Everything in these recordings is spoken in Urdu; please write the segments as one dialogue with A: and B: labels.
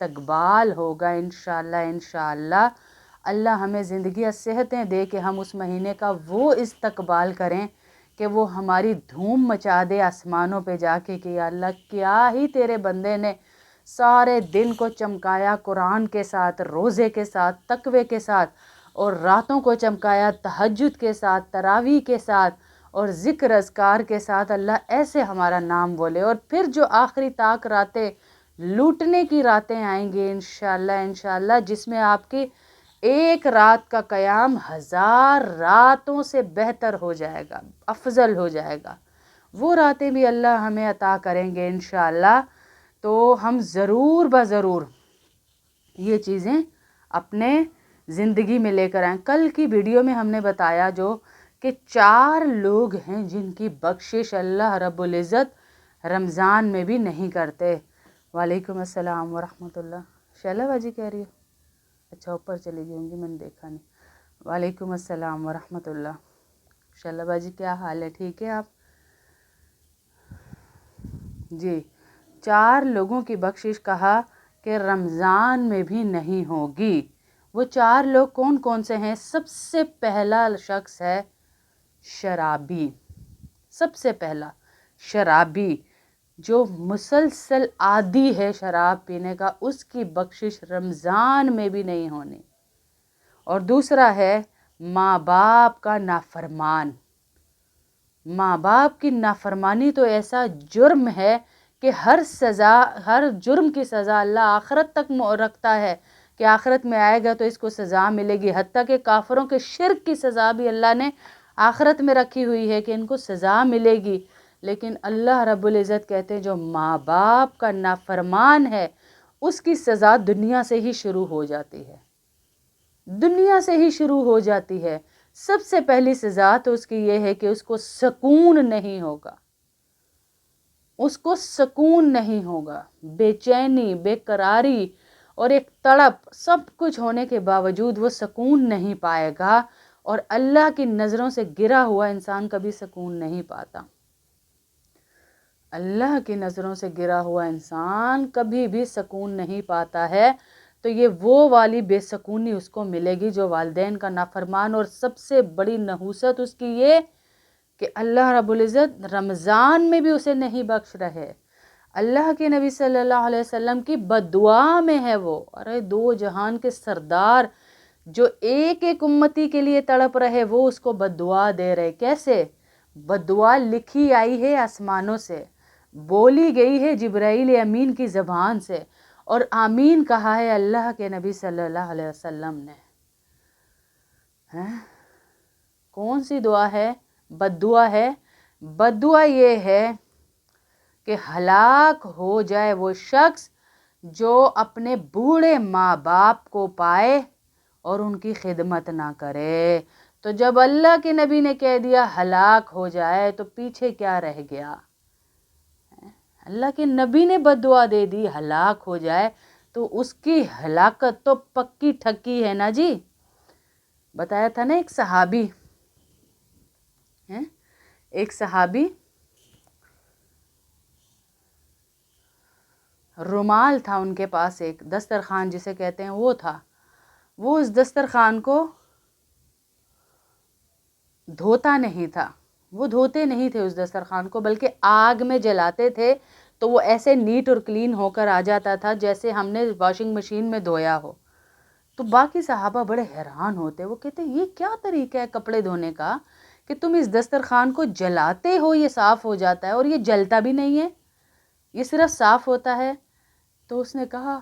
A: استقبال ہوگا انشاءاللہ انشاءاللہ۔ اللہ ہمیں زندگی صحتیں دے کہ ہم اس مہینے کا وہ استقبال کریں کہ وہ ہماری دھوم مچا دے آسمانوں پہ جا کے کہ یا اللہ کیا ہی تیرے بندے نے سارے دن کو چمکایا قرآن کے ساتھ، روزے کے ساتھ، تقوی کے ساتھ، اور راتوں کو چمکایا تہجد کے ساتھ، تراویح کے ساتھ اور ذکر اذکار کے ساتھ۔ اللہ ایسے ہمارا نام بولے، اور پھر جو آخری طاق راتیں لوٹنے کی راتیں آئیں گی انشاءاللہ انشاءاللہ، جس میں آپ کی ایک رات کا قیام 1000 راتوں سے بہتر ہو جائے گا، افضل ہو جائے گا، وہ راتیں بھی اللہ ہمیں عطا کریں گے انشاءاللہ۔ تو ہم ضرور بضرور یہ چیزیں اپنے زندگی میں لے کر آئیں۔ کل کی ویڈیو میں ہم نے بتایا جو کہ 4 لوگ ہیں جن کی بخشش اللہ رب العزت رمضان میں بھی نہیں کرتے۔ وعلیکم السلام ورحمۃ اللہ۔ شیلا باجی کہہ رہی ہے؟ اچھا اوپر چلی گئی ہوں گی، میں نے دیکھا نہیں۔ وعلیکم السلام ورحمۃ اللہ۔ شیلا باجی کیا حال ہے، ٹھیک ہے آپ؟ جی 4 لوگوں کی بخشش کہا کہ رمضان میں بھی نہیں ہوگی۔ وہ 4 لوگ کون کون سے ہیں؟ سب سے پہلا شخص ہے شرابی، سب سے پہلا شرابی جو مسلسل عادی ہے شراب پینے کا، اس کی بخشش رمضان میں بھی نہیں ہونی۔ اور دوسرا ہے ماں باپ کا نافرمان۔ ماں باپ کی نافرمانی تو ایسا جرم ہے کہ ہر جرم کی سزا اللہ آخرت تک رکھتا ہے کہ آخرت میں آئے گا تو اس کو سزا ملے گی، حتیٰ کہ کافروں کے شرک کی سزا بھی اللہ نے آخرت میں رکھی ہوئی ہے کہ ان کو سزا ملے گی۔ لیکن اللہ رب العزت کہتے ہیں جو ماں باپ کا نافرمان ہے اس کی سزا دنیا سے ہی شروع ہو جاتی ہے، دنیا سے ہی شروع ہو جاتی ہے۔ سب سے پہلی سزا تو اس کی یہ ہے کہ اس کو سکون نہیں ہوگا، اس کو سکون نہیں ہوگا، بے چینی، بے قراری اور ایک تڑپ، سب کچھ ہونے کے باوجود وہ سکون نہیں پائے گا۔ اور اللہ کی نظروں سے گرا ہوا انسان کبھی سکون نہیں پاتا۔ اللہ کی نظروں سے گرا ہوا انسان کبھی بھی سکون نہیں پاتا ہے۔ تو یہ وہ والی بے سکونی اس کو ملے گی جو والدین کا نافرمان، اور سب سے بڑی نحوست اس کی یہ کہ اللہ رب العزت رمضان میں بھی اسے نہیں بخش رہے۔ اللہ کے نبی صلی اللہ علیہ وسلم کی بد دعا میں ہے وہ۔ ارے 2 جہان کے سردار جو ایک ایک امتی کے لیے تڑپ رہے، وہ اس کو بد دعا دے رہے۔ کیسے؟ بد دعا لکھی آئی ہے آسمانوں سے، بولی گئی ہے جبرائیل امین کی زبان سے، اور آمین کہا ہے اللہ کے نبی صلی اللہ علیہ وسلم نے۔ کون سی دعا ہے؟ بد دعا ہے۔ بد دعا یہ ہے کہ ہلاک ہو جائے وہ شخص جو اپنے بوڑھے ماں باپ کو پائے اور ان کی خدمت نہ کرے۔ تو جب اللہ کے نبی نے کہہ دیا ہلاک ہو جائے تو پیچھے کیا رہ گیا؟ اللہ کے نبی نے بد دعا دے دی ہلاک ہو جائے تو اس کی ہلاکت تو پکی ٹھکی ہے نا جی۔ بتایا تھا نا ایک صحابی رومال تھا ان کے پاس، ایک دسترخوان جسے کہتے ہیں وہ تھا، وہ اس دسترخوان کو دھوتا نہیں تھا، وہ دھوتے نہیں تھے اس دسترخوان کو، بلکہ آگ میں جلاتے تھے تو وہ ایسے نیٹ اور کلین ہو کر آ جاتا تھا جیسے ہم نے واشنگ مشین میں دھویا ہو۔ تو باقی صحابہ بڑے حیران ہوتے، وہ کہتے یہ کیا طریقہ ہے کپڑے دھونے کا کہ تم اس دسترخوان کو جلاتے ہو یہ صاف ہو جاتا ہے اور یہ جلتا بھی نہیں ہے، یہ صرف صاف ہوتا ہے۔ تو اس نے کہا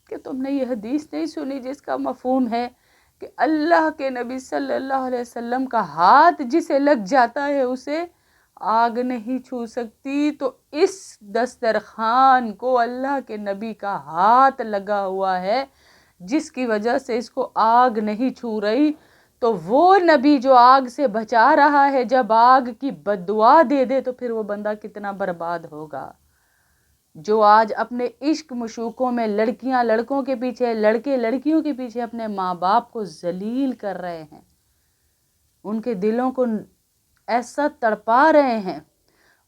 A: کہ تم نے یہ حدیث نہیں سنی جس کا مفہوم ہے کہ اللہ کے نبی صلی اللہ علیہ وسلم کا ہاتھ جسے لگ جاتا ہے اسے آگ نہیں چھو سکتی، تو اس دسترخوان کو اللہ کے نبی کا ہاتھ لگا ہوا ہے جس کی وجہ سے اس کو آگ نہیں چھو رہی۔ تو وہ نبی جو آگ سے بچا رہا ہے جب آگ کی بد دعا دے دے تو پھر وہ بندہ کتنا برباد ہوگا۔ جو آج اپنے عشق مشوقوں میں لڑکیاں لڑکوں کے پیچھے، لڑکے لڑکیوں کے پیچھے اپنے ماں باپ کو ذلیل کر رہے ہیں، ان کے دلوں کو ایسا تڑپا رہے ہیں،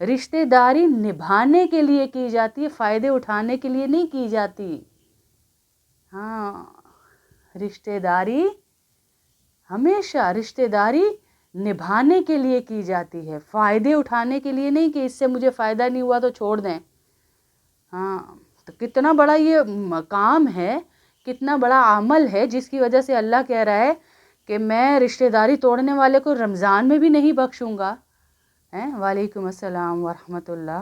A: رشتہ داری نبھانے کے لیے کی جاتی ہے، فائدے اٹھانے کے لیے نہیں کی جاتی۔ ہاں، رشتہ داری ہمیشہ نبھانے کے لیے کی جاتی ہے، فائدے اٹھانے کے لیے نہیں کہ اس سے مجھے فائدہ نہیں ہوا تو چھوڑ دیں۔ ہاں، تو کتنا بڑا یہ مقام ہے، کتنا بڑا عمل ہے، جس کی وجہ سے اللہ کہہ رہا ہے کہ میں رشتہ داری توڑنے والے کو رمضان میں بھی نہیں بخشوں گا۔ وعلیکم السلام ورحمۃ اللہ،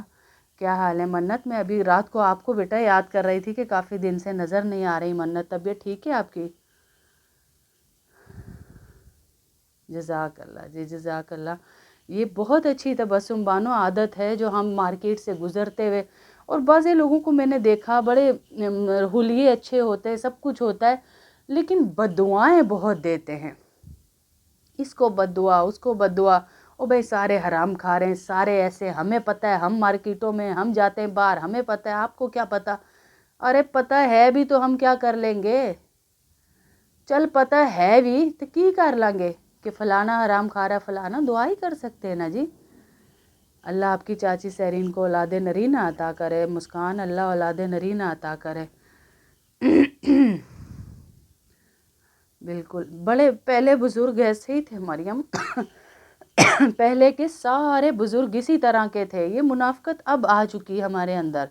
A: کیا حال ہے منت؟ میں ابھی رات کو آپ کو بیٹا یاد کر رہی تھی کہ کافی دن سے نظر نہیں آ رہی منت، طبیعت ٹھیک ہے آپ کی؟ جزاک اللہ جی، جزاک اللہ۔ یہ بہت اچھی تبسم بانو عادت ہے جو ہم مارکیٹ سے گزرتے ہوئے، اور بعض لوگوں کو میں نے دیکھا بڑے حلیے اچھے ہوتے ہیں، سب کچھ ہوتا ہے، لیکن بد دعائیں بہت دیتے ہیں، اس کو بد دعا، اس کو بد دعا، او بھائی سارے حرام کھا رہے ہیں، سارے ایسے، ہمیں پتہ ہے، ہم مارکیٹوں میں ہم جاتے ہیں باہر، ہمیں پتہ ہے، آپ کو کیا پتہ؟ ارے پتہ ہے بھی تو ہم کیا کر لیں گے؟ چل پتہ ہے بھی تو کی کر لیں گے کہ فلانا حرام کھا رہا ہے، فلانا دعا ہی کر سکتے ہیں نا جی۔ اللہ آپ کی چاچی سیرین کو اولاد نرینہ عطا کرے، مسکان اللہ اولاد نرینہ عطا کرے۔ بالکل، بڑے پہلے بزرگ ایسے ہی تھے مریم، پہلے کے سارے بزرگ اسی طرح کے تھے، یہ منافقت اب آ چکی ہمارے اندر۔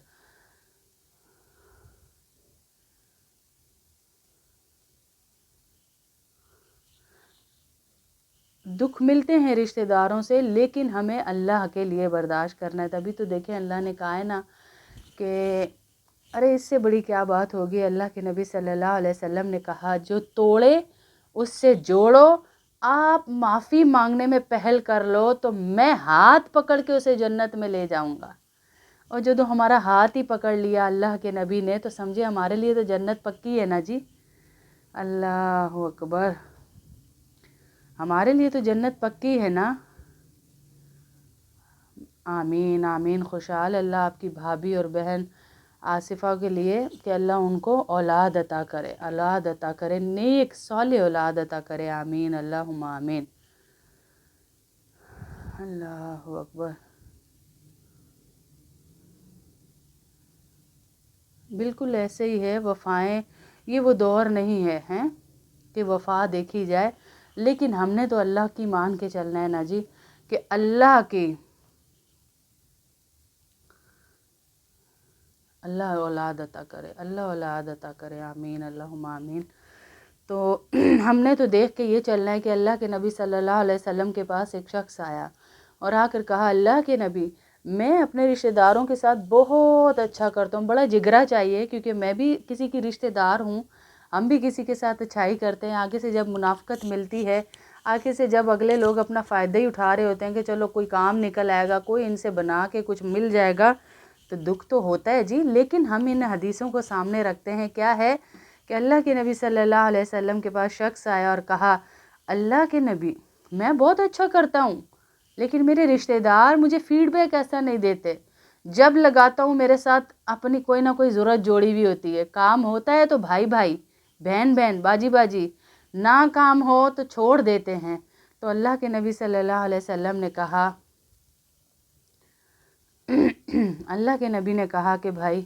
A: دکھ ملتے ہیں رشتہ داروں سے، لیکن ہمیں اللہ کے لیے برداشت کرنا ہے، تبھی تو دیکھیں اللہ نے کہا ہے نا کہ ارے اس سے بڑی کیا بات ہوگی، اللہ کے نبی صلی اللہ علیہ وسلم نے کہا جو توڑے اس سے جوڑو، آپ معافی مانگنے میں پہل کر لو تو میں ہاتھ پکڑ کے اسے جنت میں لے جاؤں گا، اور جو ہمارا ہاتھ ہی پکڑ لیا اللہ کے نبی نے تو سمجھے ہمارے لیے تو جنت پکی ہے نا جی۔ اللہ اکبر، ہمارے لیے تو جنت پکی ہے نا۔ آمین آمین، خوشحال اللہ آپ کی بھابھی اور بہن آصفہ کے لیے کہ اللہ ان کو اولاد عطا کرے، اولاد عطا کرے، نیک صالح اولاد عطا کرے، آمین اللہم آمین۔ اللہ اکبر، بالکل ایسے ہی ہے، وفائیں یہ وہ دور نہیں ہے ہیں کہ وفا دیکھی جائے، لیکن ہم نے تو اللہ کی مان کے چلنا ہے نا جی، کہ اللہ اولاد عطا کرے، اللہ اولاد عطا کرے، آمین اللہم آمین۔ تو ہم نے تو دیکھ کے یہ چلنا ہے کہ اللہ کے نبی صلی اللہ علیہ وسلم کے پاس ایک شخص آیا اور آ کر کہا اللہ کے نبی میں اپنے رشتہ داروں کے ساتھ بہت اچھا کرتا ہوں، بڑا جگرا چاہیے کیونکہ میں بھی کسی کی رشتہ دار ہوں، ہم بھی کسی کے ساتھ اچھائی کرتے ہیں، آگے سے جب منافقت ملتی ہے، آگے سے جب اگلے لوگ اپنا فائدہ ہی اٹھا رہے ہوتے ہیں کہ چلو کوئی کام نکل آئے گا، کوئی ان سے بنا کے کچھ مل جائے گا، تو دکھ تو ہوتا ہے جی، لیکن ہم ان حدیثوں کو سامنے رکھتے ہیں، کیا ہے کہ اللہ کے نبی صلی اللہ علیہ وسلم کے پاس شخص آیا اور کہا اللہ کے نبی میں بہت اچھا کرتا ہوں، لیکن میرے رشتہ دار مجھے فیڈ بیک ایسا نہیں دیتے، جب لگاتا ہوں میرے ساتھ اپنی کوئی نہ کوئی ضرورت جوڑی ہوئی ہوتی ہے، کام ہوتا ہے تو بھائی بھائی، بہن بہن، باجی باجی، نہ کام ہو تو چھوڑ دیتے ہیں۔ تو اللہ کے نبی صلی اللہ علیہ وسلم نے کہا اللہ کے نبی نے کہا کہ بھائی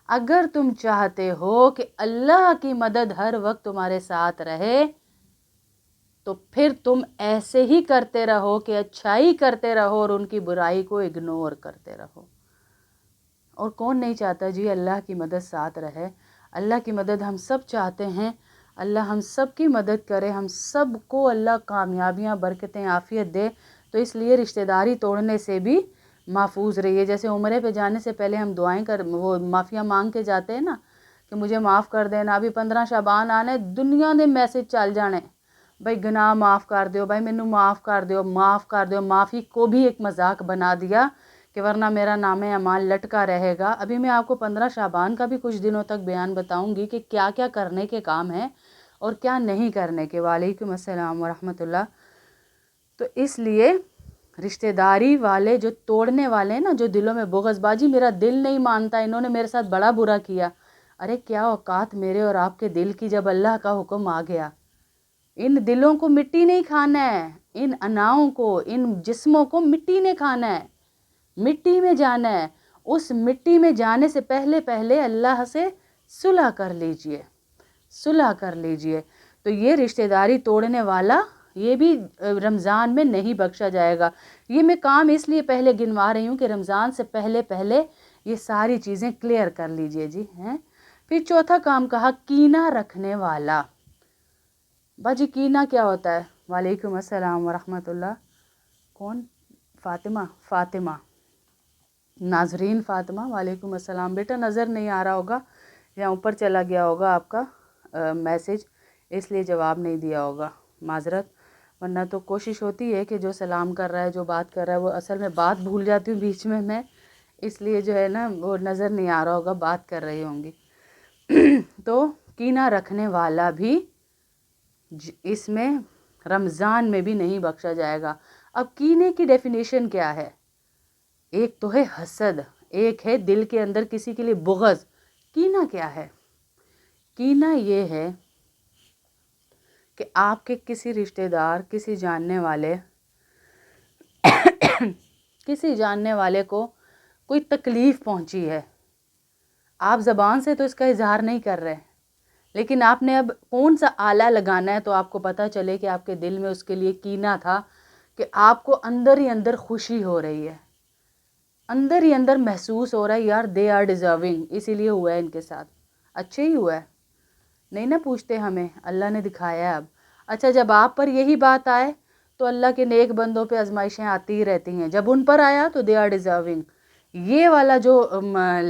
A: اگر تم چاہتے ہو کہ اللہ کی مدد ہر وقت تمہارے ساتھ رہے تو پھر تم ایسے ہی کرتے رہو کہ اچھائی کرتے رہو اور ان کی برائی کو اگنور کرتے رہو۔ اور کون نہیں چاہتا جی اللہ کی مدد ساتھ رہے؟ اللہ کی مدد ہم سب چاہتے ہیں، اللہ ہم سب کی مدد کرے، ہم سب کو اللہ کامیابیاں، برکتیں، عافیت دے، تو اس لیے رشتہ داری توڑنے سے بھی محفوظ رہیے۔ جیسے عمرے پہ جانے سے پہلے ہم دعائیں وہ معافیاں مانگ کے جاتے ہیں نا کہ مجھے معاف کر دینا، ابھی 15 شعبان آنے، دنیا دے میسج چل جانے بھائی گناہ معاف کر دیو، بھائی مینوں معاف کر دیو، معاف کر دیو، معافی کو بھی ایک مذاق بنا دیا کہ ورنہ میرا نام اعمال لٹکا رہے گا۔ ابھی میں آپ کو 15 شعبان کا بھی کچھ دنوں تک بیان بتاؤں گی کہ کیا کیا کرنے کے کام ہیں اور کیا نہیں کرنے کے۔ وعلیکم السلام ورحمۃ اللہ۔ تو اس لیے رشتہ داری والے جو توڑنے والے ہیں نا، جو دلوں میں بغض بازی، میرا دل نہیں مانتا، انہوں نے میرے ساتھ بڑا برا کیا، ارے کیا اوقات میرے اور آپ کے دل کی جب اللہ کا حکم آ گیا، ان دلوں کو مٹی نہیں کھانا ہے، ان اناؤں کو، ان جسموں کو مٹی نے کھانا ہے۔ مٹی میں جانا ہے، اس مٹی میں جانے سے پہلے پہلے اللہ سے صلح کر لیجئے، صلح کر لیجئے۔ تو یہ رشتہ داری توڑنے والا یہ بھی رمضان میں نہیں بخشا جائے گا۔ یہ میں کام اس لیے پہلے گنوا رہی ہوں کہ رمضان سے پہلے پہلے یہ ساری چیزیں کلیئر کر لیجئے جی ہیں۔ پھر چوتھا کام کہا کینہ رکھنے والا۔ باجی کینہ کیا ہوتا ہے؟ وعلیکم السلام ورحمۃ اللہ۔ کون؟ فاطمہ ناظرین فاطمہ، وعلیکم السلام۔ بیٹا نظر نہیں آ رہا ہوگا یا اوپر چلا گیا ہوگا آپ کا میسج، اس لیے جواب نہیں دیا ہوگا، معذرت۔ ورنہ تو کوشش ہوتی ہے کہ جو سلام کر رہا ہے، جو بات کر رہا ہے، وہ اصل میں بات بھول جاتی ہوں بیچ میں اس لیے جو ہے نا وہ نظر نہیں آ رہا ہوگا، بات کر رہی ہوں گی۔ تو کینہ رکھنے والا بھی اس میں رمضان میں بھی نہیں بخشا جائے گا۔ اب کینے کی ڈیفینیشن کیا ہے؟ ایک تو ہے حسد، ایک ہے دل کے اندر کسی کے لیے بغض۔ کینہ کیا ہے؟ کینہ یہ ہے کہ آپ کے کسی رشتہ دار، کسی جاننے والے کو کوئی تکلیف پہنچی ہے، آپ زبان سے تو اس کا اظہار نہیں کر رہے، لیکن آپ نے اب کون سا آلہ لگانا ہے تو آپ کو پتہ چلے کہ آپ کے دل میں اس کے لیے کینہ تھا، کہ آپ کو اندر ہی اندر خوشی ہو رہی ہے، اندر ہی اندر محسوس ہو رہا ہے یار دے آر ڈیزرونگ، اسی لیے ہوا ہے ان کے ساتھ، اچھے ہی ہوا ہے، نہیں نہ پوچھتے ہمیں، اللہ نے دکھایا ہے اب۔ اچھا جب آپ پر یہی بات آئے تو اللہ کے نیک بندوں پہ آزمائشیں آتی ہی رہتی ہیں، جب ان پر آیا تو دے آر ڈیزرونگ۔ یہ والا جو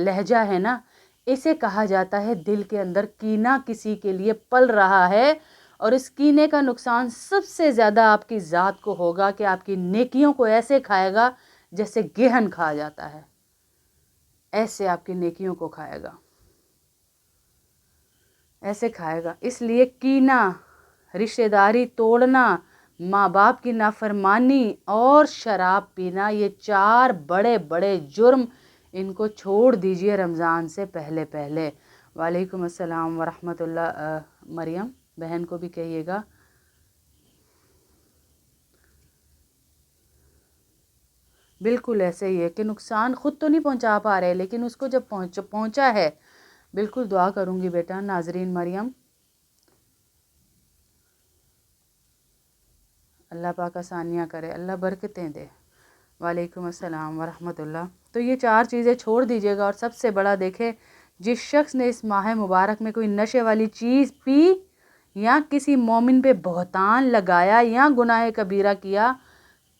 A: لہجہ ہے نا، اسے کہا جاتا ہے دل کے اندر کینہ کسی کے لیے پل رہا ہے، اور اس کینے کا نقصان سب سے زیادہ آپ کی ذات کو ہوگا کہ آپ کی نیکیوں کو ایسے کھائے گا جیسے گہن کھا جاتا ہے، ایسے آپ کی نیکیوں کو کھائے گا، ایسے کھائے گا۔ اس لیے کینہ، رشتہ داری توڑنا، ماں باپ کی نافرمانی اور شراب پینا، یہ 4 بڑے بڑے جرم، ان کو چھوڑ دیجئے رمضان سے پہلے پہلے۔ وعلیکم السلام ورحمۃ اللہ۔ مریم بہن کو بھی کہیے گا۔ بالکل ایسے ہی ہے کہ نقصان خود تو نہیں پہنچا پا رہے، لیکن اس کو جب پہنچا ہے، بالکل دعا کروں گی بیٹا ناظرین مریم، اللہ پاک آسانیاں کرے، اللہ برکتیں دے۔ وعلیکم السلام ورحمۃ اللہ۔ تو یہ 4 چیزیں چھوڑ دیجئے گا، اور سب سے بڑا دیکھیں، جس شخص نے اس ماہ مبارک میں کوئی نشے والی چیز پی یا کسی مومن پہ بہتان لگایا یا گناہ کبیرہ کیا،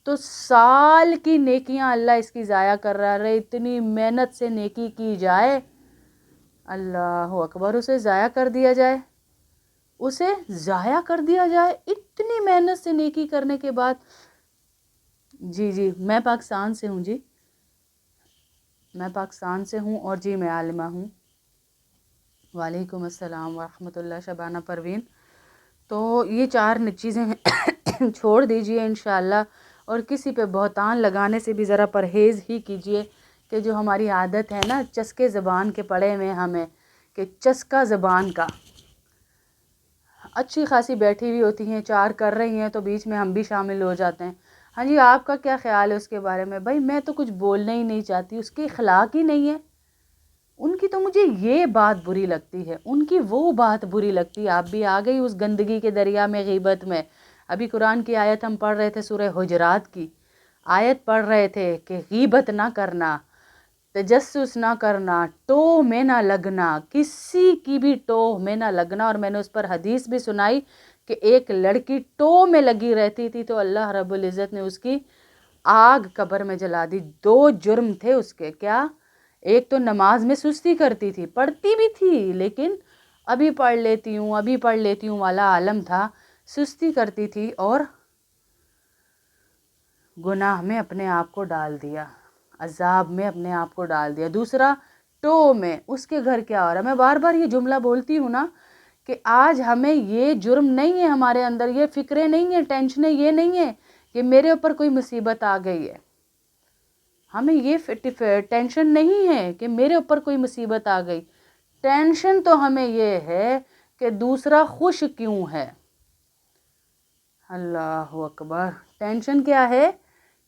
A: تو سال کی نیکیاں اللہ اس کی ضائع کر رہا ہے۔ اتنی محنت سے نیکی کی جائے، اللہ اکبر، اسے ضائع کر دیا جائے، اسے ضائع کر دیا جائے، اتنی محنت سے نیکی کرنے کے بعد۔ جی میں پاکستان سے ہوں، جی میں پاکستان سے ہوں، اور جی میں عالمہ ہوں۔ وعلیکم السلام ورحمۃ اللہ۔ شبانہ پروین۔ تو یہ 4 چیزیں چھوڑ دیجئے انشاءاللہ، اور کسی پہ بہتان لگانے سے بھی ذرا پرہیز ہی کیجئے، کہ جو ہماری عادت ہے نا چسکے زبان کے پڑے ہوئے ہمیں، کہ چسکا زبان کا، اچھی خاصی بیٹھی ہوئی ہوتی ہیں، 4 کر رہی ہیں تو بیچ میں ہم بھی شامل ہو جاتے ہیں۔ ہاں جی آپ کا کیا خیال ہے اس کے بارے میں؟ بھائی میں تو کچھ بولنا ہی نہیں چاہتی، اس کے اخلاق ہی نہیں ہے، ان کی تو مجھے یہ بات بری لگتی ہے، ان کی وہ بات بری لگتی ہے۔ آپ بھی آ گئی اس گندگی کے دریا میں، غیبت میں۔ ابھی قرآن کی آیت ہم پڑھ رہے تھے، سورہ حجرات کی آیت پڑھ رہے تھے کہ غیبت نہ کرنا، تجسس نہ کرنا، ٹوہ میں نہ لگنا، کسی کی بھی ٹوہ میں نہ لگنا۔ اور میں نے اس پر حدیث بھی سنائی کہ ایک لڑکی ٹوہ میں لگی رہتی تھی تو اللہ رب العزت نے اس کی آگ قبر میں جلا دی۔ 2 جرم تھے اس کے، کیا؟ ایک تو نماز میں سستی کرتی تھی، پڑھتی بھی تھی لیکن ابھی پڑھ لیتی ہوں والا عالم تھا، سستی کرتی تھی اور گناہ میں اپنے آپ کو ڈال دیا، عذاب میں اپنے آپ کو ڈال دیا۔ دوسرا ٹو میں، اس کے گھر کیا ہو رہا ہے؟ میں بار بار یہ جملہ بولتی ہوں نا کہ آج ہمیں یہ جرم نہیں ہے، ہمارے اندر یہ فکریں نہیں ہیں، ٹینشنیں یہ نہیں ہیں کہ میرے اوپر کوئی مصیبت آ گئی ہے، ہمیں یہ ٹینشن نہیں ہے کہ میرے اوپر کوئی مصیبت آ گئی، ٹینشن تو ہمیں یہ ہے کہ دوسرا خوش کیوں ہے۔ اللہ اکبر۔ ٹینشن کیا ہے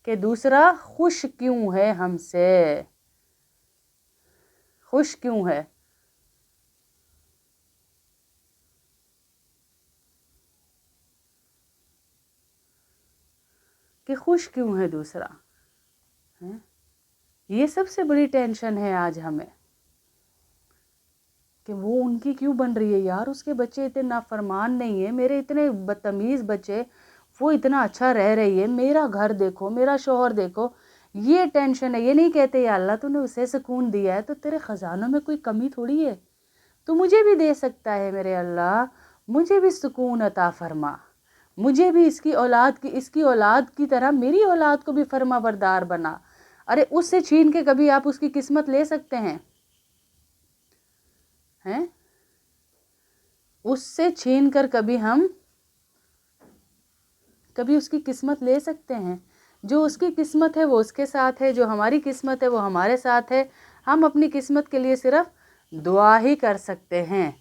A: کہ دوسرا خوش کیوں ہے ہم سے، خوش کیوں ہے؟ کہ خوش کیوں ہے دوسرا؟ یہ سب سے بڑی ٹینشن ہے آج ہمیں، کہ وہ ان کی کیوں بن رہی ہے یار، اس کے بچے اتنے نافرمان نہیں ہیں، میرے اتنے بدتمیز بچے، وہ اتنا اچھا رہ رہی ہے، میرا گھر دیکھو، میرا شوہر دیکھو، یہ ٹینشن ہے۔ یہ نہیں کہتے یا اللہ تو نے اسے سکون دیا ہے تو تیرے خزانوں میں کوئی کمی تھوڑی ہے، تو مجھے بھی دے سکتا ہے میرے اللہ، مجھے بھی سکون عطا فرما، مجھے بھی اس کی اولاد کی طرح میری اولاد کو بھی فرما بردار بنا۔ ارے اس سے چھین کے کبھی آپ اس کی قسمت لے سکتے ہیں؟ اس سے چھین کر کبھی اس کی قسمت لے سکتے ہیں؟ جو اس کی قسمت ہے وہ اس کے ساتھ ہے، جو ہماری قسمت ہے وہ ہمارے ساتھ ہے، ہم اپنی قسمت کے لیے صرف دعا ہی کر سکتے ہیں۔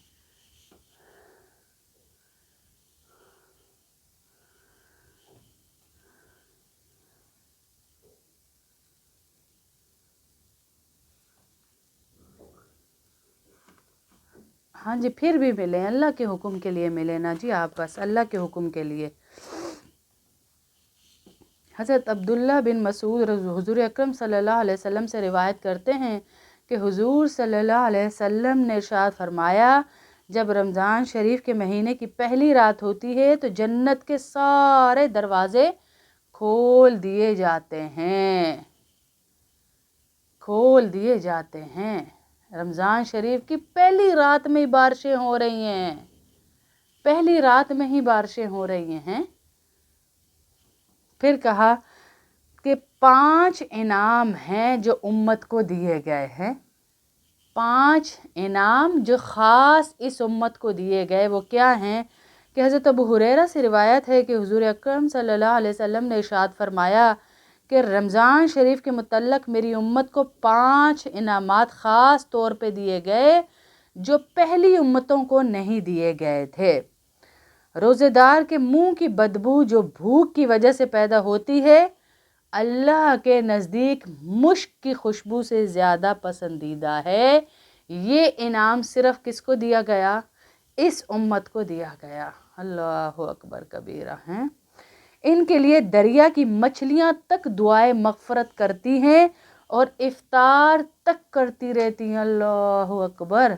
A: ہاں جی، پھر بھی ملیں، اللہ کے حکم کے لیے ملیں نا جی، آپ بس اللہ کے حکم کے لیے۔ حضرت عبداللہ بن مسعود حضور اکرم صلی اللہ علیہ وسلم سے روایت کرتے ہیں کہ حضور صلی اللہ علیہ وسلم نے ارشاد فرمایا، جب رمضان شریف کے مہینے کی پہلی رات ہوتی ہے تو جنت کے سارے دروازے کھول دیے جاتے ہیں، کھول دیے جاتے ہیں۔ رمضان شریف کی پہلی رات میں ہی بارشیں ہو رہی ہیں، پہلی رات میں ہی بارشیں ہو رہی ہیں۔ پھر کہا کہ 5 انعام ہیں جو امت کو دیے گئے ہیں، 5 انعام جو خاص اس امت کو دیے گئے، وہ کیا ہیں؟ کہ حضرت ابو ہریرہ سے روایت ہے کہ حضور اکرم صلی اللہ علیہ وسلم نے ارشاد فرمایا کہ رمضان شریف کے متعلق میری امت کو 5 انعامات خاص طور پہ دیے گئے جو پہلی امتوں کو نہیں دیے گئے تھے۔ روزے دار کے منہ کی بدبو جو بھوک کی وجہ سے پیدا ہوتی ہے، اللہ کے نزدیک مشک کی خوشبو سے زیادہ پسندیدہ ہے۔ یہ انعام صرف کس کو دیا گیا؟ اس امت کو دیا گیا۔ اللہ اکبر کبیرہ ہیں۔ ان کے لیے دریا کی مچھلیاں تک دعائے مغفرت کرتی ہیں اور افطار تک کرتی رہتی ہیں۔ اللہ اکبر،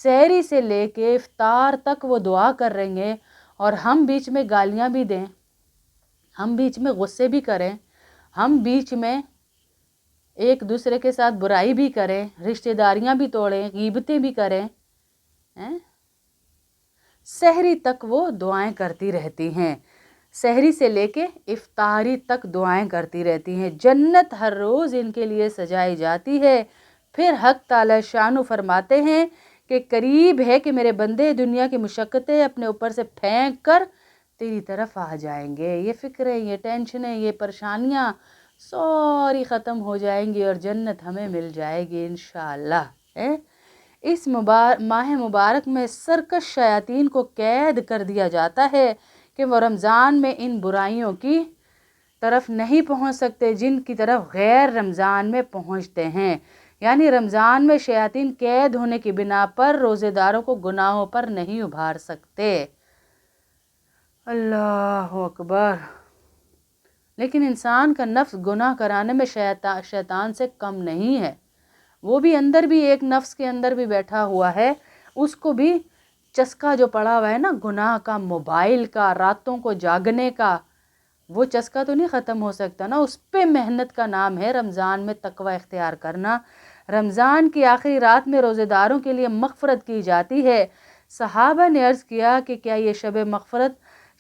A: سحری سے لے کے افطار تک وہ دعا کر رہی ہیں، اور ہم بیچ میں گالیاں بھی دیں، ہم بیچ میں غصے بھی کریں، ہم بیچ میں ایک دوسرے کے ساتھ برائی بھی کریں، رشتہ داریاں بھی توڑیں، غیبتیں بھی کریں، سحری تک وہ دعائیں کرتی رہتی ہیں، سحری سے لے کے افطاری تک دعائیں کرتی رہتی ہیں۔ جنت ہر روز ان کے لیے سجائی جاتی ہے۔ پھر حق تعالی شانو فرماتے ہیں کہ قریب ہے کہ میرے بندے دنیا کی مشقتیں اپنے اوپر سے پھینک کر تیری طرف آ جائیں گے۔ یہ فکریں، یہ ٹینشنیں، یہ پریشانیاں ساری ختم ہو جائیں گی اور جنت ہمیں مل جائے گی انشاءاللہ۔ اس ماہ مبارک میں سرکش شیاطین کو قید کر دیا جاتا ہے کہ وہ رمضان میں ان برائیوں کی طرف نہیں پہنچ سکتے جن کی طرف غیر رمضان میں پہنچتے ہیں۔ یعنی رمضان میں شیاطین قید ہونے کی بنا پر روزے داروں کو گناہوں پر نہیں ابھار سکتے۔ اللہ اکبر۔ لیکن انسان کا نفس گناہ کرانے میں شیطان سے کم نہیں ہے، وہ بھی اندر بھی ایک نفس کے اندر بھی بیٹھا ہوا ہے، اس کو بھی چسکا جو پڑا ہوا ہے نا گناہ کا، موبائل کا، راتوں کو جاگنے کا، وہ چسکا تو نہیں ختم ہو سکتا نا، اس پہ محنت کا نام ہے رمضان میں تقوی اختیار کرنا۔ رمضان کی آخری رات میں روزے داروں کے لیے مغفرت کی جاتی ہے۔ صحابہ نے عرض کیا کہ کیا یہ شب مغفرت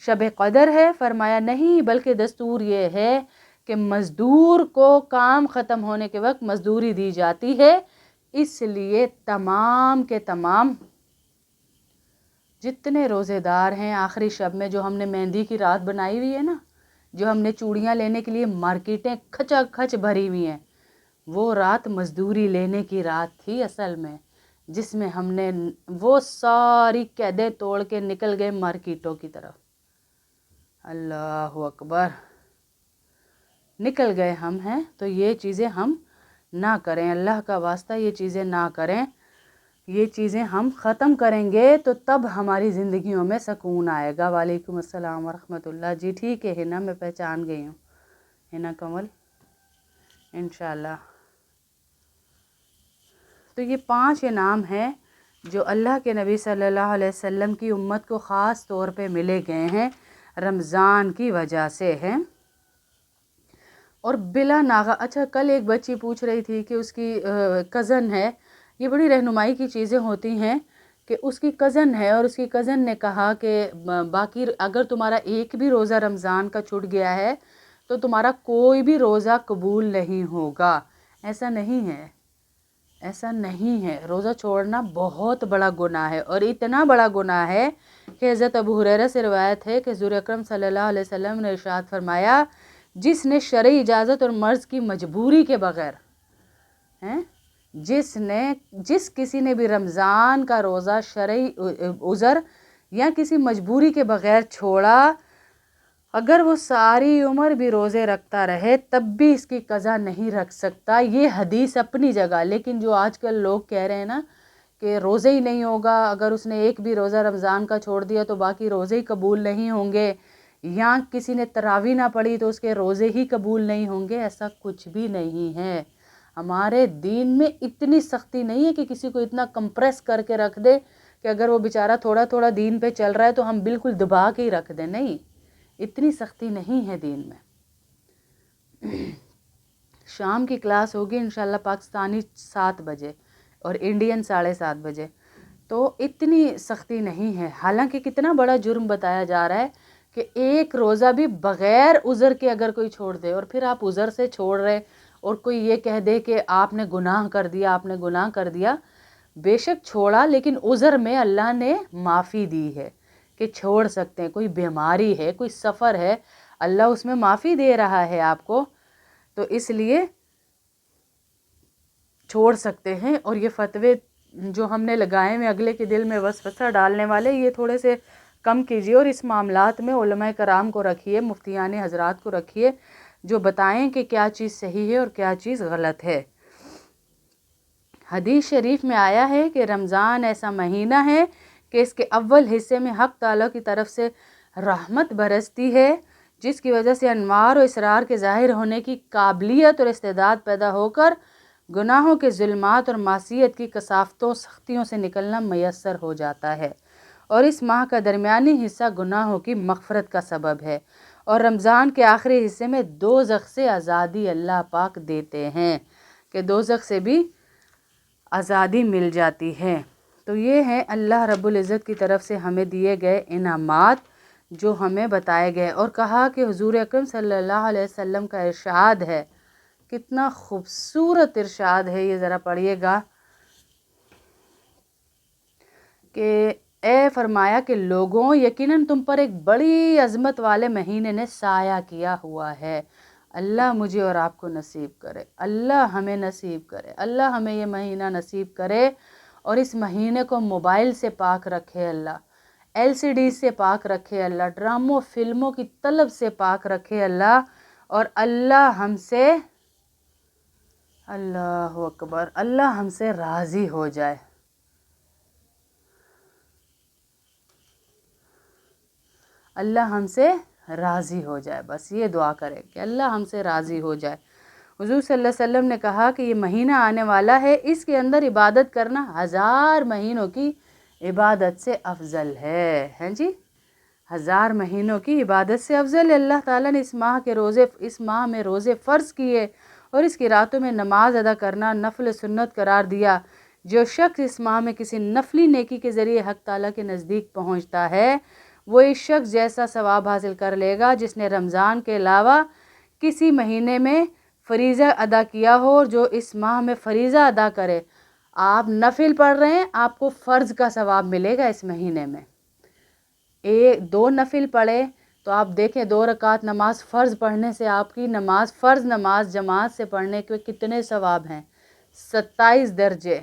A: شب قدر ہے؟ فرمایا نہیں، بلکہ دستور یہ ہے کہ مزدور کو کام ختم ہونے کے وقت مزدوری دی جاتی ہے، اس لیے تمام کے تمام جتنے روزے دار ہیں آخری شب میں، جو ہم نے مہندی کی رات بنائی ہوئی ہے نا، جو ہم نے چوڑیاں لینے کے لیے مارکیٹیں کھچا کھچ بھری ہوئی ہیں، وہ رات مزدوری لینے کی رات تھی اصل میں، جس میں ہم نے وہ ساری قیدیں توڑ کے نکل گئے مارکیٹوں کی طرف۔ اللہ اکبر۔ نکل گئے ہم ہیں تو یہ چیزیں ہم نہ کریں، اللہ کا واسطہ یہ چیزیں نہ کریں. یہ چیزیں ہم ختم کریں گے تو تب ہماری زندگیوں میں سکون آئے گا. وعلیکم السلام ورحمۃ اللہ. جی ٹھیک ہے ہنا، میں پہچان گئی ہوں ہنا کمل انشاءاللہ. تو یہ 5 انعام ہیں جو اللہ کے نبی صلی اللہ علیہ وسلم کی امت کو خاص طور پہ ملے گئے ہیں، رمضان کی وجہ سے ہیں. اور بلا ناغہ اچھا، کل ایک بچی پوچھ رہی تھی کہ اس کی کزن ہے. یہ بڑی رہنمائی کی چیزیں ہوتی ہیں کہ اس کی کزن ہے اور اس کی کزن نے کہا کہ باقی اگر تمہارا ایک بھی روزہ رمضان کا چھوٹ گیا ہے تو تمہارا کوئی بھی روزہ قبول نہیں ہوگا. ایسا نہیں ہے، ایسا نہیں ہے. روزہ چھوڑنا بہت بڑا گناہ ہے، اور اتنا بڑا گناہ ہے کہ حضرت ابو ہریرہ سے روایت ہے کہ حضور اکرم صلی اللہ علیہ وسلم نے ارشاد فرمایا، جس نے شرعی اجازت اور مرض کی مجبوری کے بغیر جس کسی نے بھی رمضان کا روزہ شرعی عذر یا کسی مجبوری کے بغیر چھوڑا، اگر وہ ساری عمر بھی روزے رکھتا رہے تب بھی اس کی قضا نہیں رکھ سکتا. یہ حدیث اپنی جگہ، لیکن جو آج کل لوگ کہہ رہے ہیں نا کہ روزے ہی نہیں ہوگا، اگر اس نے ایک بھی روزہ رمضان کا چھوڑ دیا تو باقی روزے ہی قبول نہیں ہوں گے، یا کسی نے تراویح نہ پڑھی تو اس کے روزے ہی قبول نہیں ہوں گے. ایسا کچھ بھی نہیں ہے. ہمارے دین میں اتنی سختی نہیں ہے کہ کسی کو اتنا کمپریس کر کے رکھ دے کہ اگر وہ بیچارہ تھوڑا تھوڑا دین پہ چل رہا ہے تو ہم بالکل دبا کے ہی رکھ دیں. نہیں، اتنی سختی نہیں ہے دین میں. شام کی کلاس ہوگی انشاءاللہ پاکستانی 7 بجے اور انڈین 7:30 بجے. تو اتنی سختی نہیں ہے. حالانکہ کتنا بڑا جرم بتایا جا رہا ہے کہ ایک روزہ بھی بغیر عذر کے اگر کوئی چھوڑ دے، اور پھر آپ عذر سے چھوڑ رہے اور کوئی یہ کہہ دے کہ آپ نے گناہ کر دیا، آپ نے گناہ کر دیا. بے شک چھوڑا، لیکن عذر میں اللہ نے معافی دی ہے کہ چھوڑ سکتے ہیں. کوئی بیماری ہے، کوئی سفر ہے، اللہ اس میں معافی دے رہا ہے آپ کو، تو اس لیے چھوڑ سکتے ہیں. اور یہ فتوے جو ہم نے لگائے ہیں اگلے کے دل میں وسوسہ ڈالنے والے، یہ تھوڑے سے کم کیجیے اور اس معاملات میں علماء کرام کو رکھیے، مفتیان حضرات کو رکھیے جو بتائیں کہ کیا چیز صحیح ہے اور کیا چیز غلط ہے. حدیث شریف میں آیا ہے کہ رمضان ایسا مہینہ ہے کہ اس کے اول حصے میں حق تعالیٰ کی طرف سے رحمت برستی ہے، جس کی وجہ سے انوار و اسرار کے ظاہر ہونے کی قابلیت اور استعداد پیدا ہو کر گناہوں کے ظلمات اور معصیت کی کثافتوں سختیوں سے نکلنا میسر ہو جاتا ہے. اور اس ماہ کا درمیانی حصہ گناہوں کی مغفرت کا سبب ہے، اور رمضان کے آخری حصے میں دوزخ سے آزادی اللہ پاک دیتے ہیں کہ دوزخ سے بھی آزادی مل جاتی ہے. تو یہ ہیں اللہ رب العزت کی طرف سے ہمیں دیے گئے انعامات جو ہمیں بتائے گئے. اور کہا کہ حضور اکرم صلی اللہ علیہ وسلم کا ارشاد ہے، کتنا خوبصورت ارشاد ہے، یہ ذرا پڑھیے گا کہ اے فرمایا کہ لوگوں، یقیناً تم پر ایک بڑی عظمت والے مہینے نے سایہ کیا ہوا ہے. اللہ مجھے اور آپ کو نصیب کرے، اللہ ہمیں نصیب کرے، اللہ ہمیں یہ مہینہ نصیب کرے، اور اس مہینے کو موبائل سے پاک رکھے اللہ، LCD سے پاک رکھے اللہ، ڈراموں فلموں کی طلب سے پاک رکھے اللہ. اور اللہ ہم سے، اللہ اکبر، اللہ ہم سے راضی ہو جائے. اللہ ہم سے راضی ہو جائے. بس یہ دعا کرے کہ اللہ ہم سے راضی ہو جائے. حضور صلی اللہ علیہ وسلم نے کہا کہ یہ مہینہ آنے والا ہے، اس کے اندر عبادت کرنا 1000 مہینوں کی عبادت سے افضل ہے. ہیں جی، 1000 مہینوں کی عبادت سے افضل ہے. اللہ تعالیٰ نے اس ماہ میں روزے فرض کیے اور اس کی راتوں میں نماز ادا کرنا نفل سنت قرار دیا. جو شخص اس ماہ میں کسی نفلی نیکی کے ذریعے حق تعالیٰ کے نزدیک پہنچتا ہے، وہ اس شخص جیسا ثواب حاصل کر لے گا جس نے رمضان کے علاوہ کسی مہینے میں فریضہ ادا کیا ہو. اور جو اس ماہ میں فریضہ ادا کرے، آپ نفل پڑھ رہے ہیں، آپ کو فرض کا ثواب ملے گا اس مہینے میں. 2 نفل پڑھے تو آپ دیکھیں 2 رکعت نماز فرض پڑھنے سے آپ کی نماز، فرض نماز جماعت سے پڑھنے کے کتنے ثواب ہیں؟ 27 درجے.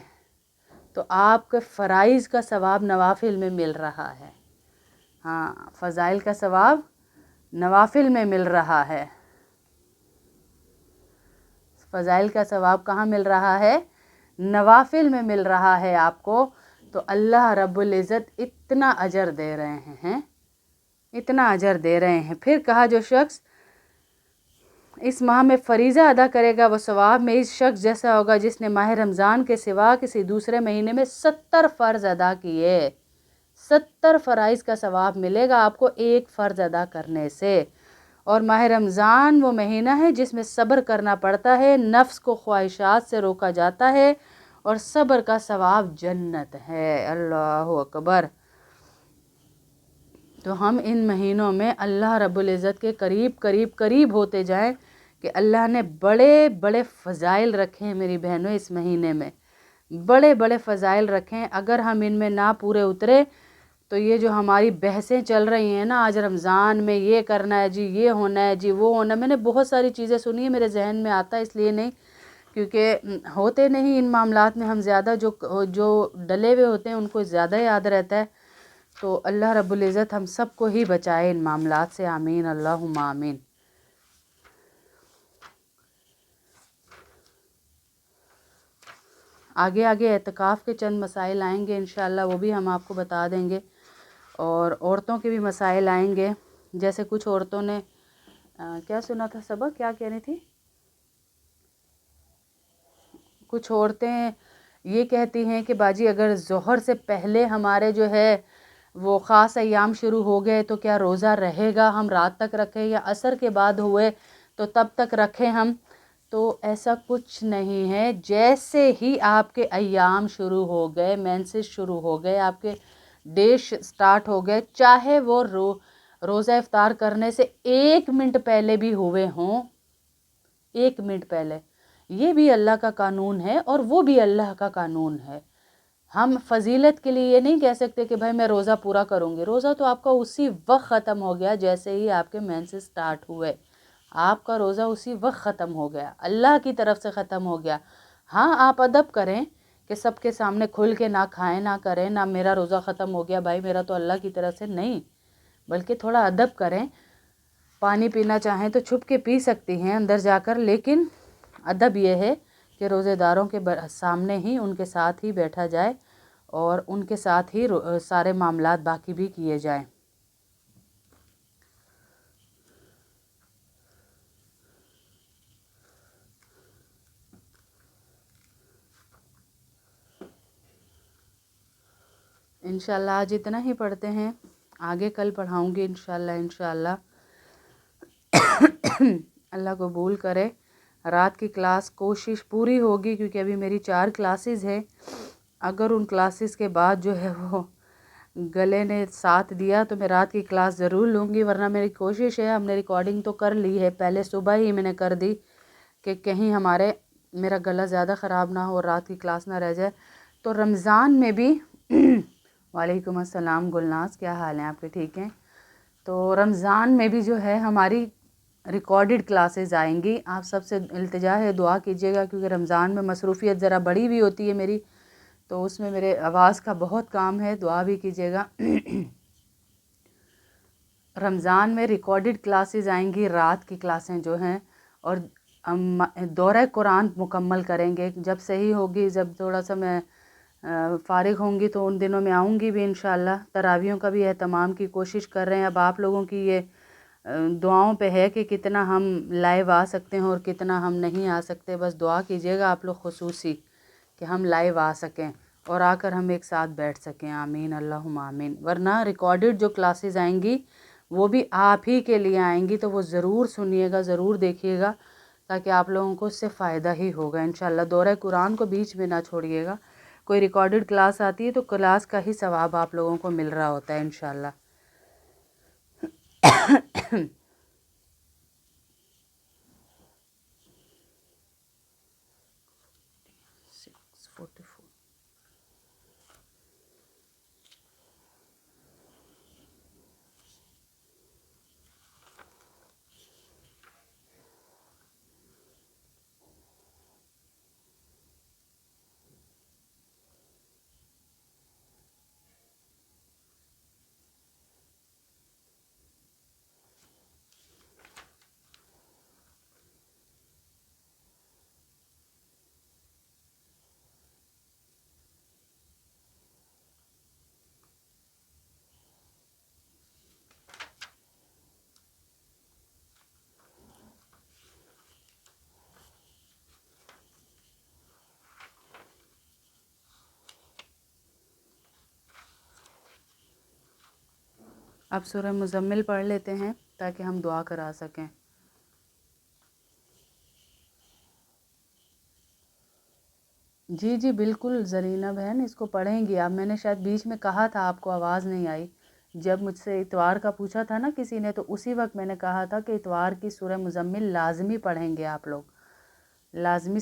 A: تو آپ کے فرائض کا ثواب نوافل میں مل رہا ہے. ہاں، فضائل کا ثواب نوافل میں مل رہا ہے. فضائل کا ثواب کہاں مل رہا ہے؟ نوافل میں مل رہا ہے آپ کو. تو اللہ رب العزت اتنا اجر دے رہے ہیں، اتنا اجر دے رہے ہیں. پھر کہا جو شخص اس ماہ میں فریضہ ادا کرے گا وہ ثواب میں اس شخص جیسا ہوگا جس نے ماہ رمضان کے سوا کسی دوسرے مہینے میں 70 فرض ادا کیے. 70 فرائض کا ثواب ملے گا آپ کو ایک فرض ادا کرنے سے. اور ماہ رمضان وہ مہینہ ہے جس میں صبر کرنا پڑتا ہے، نفس کو خواہشات سے روکا جاتا ہے، اور صبر کا ثواب جنت ہے. اللہ اکبر. تو ہم ان مہینوں میں اللہ رب العزت کے قریب قریب قریب ہوتے جائیں کہ اللہ نے بڑے بڑے فضائل رکھے ہیں میری بہنوں. اس مہینے میں بڑے بڑے فضائل رکھے ہیں. اگر ہم ان میں نہ پورے اترے تو یہ جو ہماری بحثیں چل رہی ہیں نا، آج رمضان میں یہ کرنا ہے جی، یہ ہونا ہے جی، وہ ہونا ہے. میں نے بہت ساری چیزیں سنی ہیں، میرے ذہن میں آتا ہے اس لیے نہیں کیونکہ ہوتے نہیں ان معاملات میں ہم زیادہ، جو ڈلے ہوئے ہوتے ہیں ان کو زیادہ یاد رہتا ہے. تو اللہ رب العزت ہم سب کو ہی بچائے ان معاملات سے. آمین اللہم آمین. آگے آگے اعتکاف کے چند مسائل آئیں گے انشاءاللہ، وہ بھی ہم آپ کو بتا دیں گے. اور عورتوں کے بھی مسائل آئیں گے. جیسے کچھ عورتوں نے کیا سنا تھا سبق، کیا کہہ رہی تھی؟ کچھ عورتیں یہ کہتی ہیں کہ باجی اگر ظہر سے پہلے ہمارے جو ہے وہ خاص ایام شروع ہو گئے تو کیا روزہ رہے گا، ہم رات تک رکھیں یا عصر کے بعد ہوئے تو تب تک رکھیں ہم؟ تو ایسا کچھ نہیں ہے. جیسے ہی آپ کے ایام شروع ہو گئے، مینسز شروع ہو گئے، آپ کے ڈیش سٹارٹ ہو گئے، چاہے وہ روزہ افطار کرنے سے 1 منٹ پہلے بھی ہوئے ہوں، 1 منٹ پہلے، یہ بھی اللہ کا قانون ہے اور وہ بھی اللہ کا قانون ہے. ہم فضیلت کے لیے یہ نہیں کہہ سکتے کہ بھائی میں روزہ پورا کروں گی. روزہ تو آپ کا اسی وقت ختم ہو گیا جیسے ہی آپ کے مینسز سٹارٹ ہوئے. آپ کا روزہ اسی وقت ختم ہو گیا، اللہ کی طرف سے ختم ہو گیا. ہاں آپ ادب کریں کہ سب کے سامنے کھل کے نہ کھائیں، نہ کریں، نہ میرا روزہ ختم ہو گیا بھائی میرا تو اللہ کی طرف سے نہیں، بلکہ تھوڑا ادب کریں. پانی پینا چاہیں تو چھپ کے پی سکتی ہیں اندر جا کر، لیکن ادب یہ ہے کہ روزے داروں کے سامنے ہی ان کے ساتھ ہی بیٹھا جائے اور ان کے ساتھ ہی سارے معاملات باقی بھی کیے جائیں. انشاءاللہ آج اتنا ہی پڑھتے ہیں، آگے کل پڑھاؤں گی انشاءاللہ. اللہ قبول کرے. رات کی کلاس کوشش پوری ہوگی کیونکہ ابھی میری 4 کلاسز ہیں. اگر ان کلاسز کے بعد جو ہے وہ گلے نے ساتھ دیا تو میں رات کی کلاس ضرور لوں گی، ورنہ میری کوشش ہے، ہم نے ریکارڈنگ تو کر لی ہے، پہلے صبح ہی میں نے کر دی کہ کہیں میرا گلا زیادہ خراب نہ ہو اور رات کی کلاس نہ رہ جائے. تو رمضان میں بھی وعلیکم السلام گلناز، کیا حال ہیں آپ کے؟ ٹھیک ہیں. تو رمضان میں بھی جو ہے ہماری ریکارڈڈ کلاسز آئیں گی. آپ سب سے التجا ہے دعا کیجیے گا کیونکہ رمضان میں مصروفیت ذرا بڑی بھی ہوتی ہے میری، تو اس میں میرے آواز کا بہت کام ہے، دعا بھی کیجیے گا. رمضان میں ریکارڈڈ کلاسز آئیں گی، رات کی کلاسیں جو ہیں، اور دورہ قرآن مکمل کریں گے. جب صحیح ہوگی، جب تھوڑا سا میں فارغ ہوں گی تو ان دنوں میں آؤں گی بھی انشاءاللہ. تراویحوں کا بھی اہتمام کی کوشش کر رہے ہیں. اب آپ لوگوں کی یہ دعاؤں پہ ہے کہ کتنا ہم لائیو آ سکتے ہیں اور کتنا ہم نہیں آ سکتے. بس دعا کیجیے گا آپ لوگ خصوصی کہ ہم لائیو آ سکیں اور آ کر ہم ایک ساتھ بیٹھ سکیں. آمین اللہم آمین. ورنہ ریکارڈڈ جو کلاسز آئیں گی وہ بھی آپ ہی کے لیے آئیں گی، تو وہ ضرور سنیے گا، ضرور دیکھیے گا، تاکہ آپ لوگوں کو اس سے فائدہ ہی ہوگا انشاءاللہ. دورہ قرآن کو بیچ میں نہ چھوڑیے گا. کوئی ریکارڈڈ کلاس آتی ہے تو کلاس کا ہی ثواب آپ لوگوں کو مل رہا ہوتا ہے انشاءاللہ. اب سورہ مزمل پڑھ لیتے ہیں تاکہ ہم دعا کرا سکیں۔ جی جی بالکل زرینہ بہن، اس کو پڑھیں گی آپ۔ میں نے شاید بیچ میں کہا تھا، آپ کو آواز نہیں آئی۔ جب مجھ سے اتوار کا پوچھا تھا نا کسی نے، تو اسی وقت میں نے کہا تھا کہ اتوار کی سورہ مزمل لازمی پڑھیں گے آپ لوگ، لازمی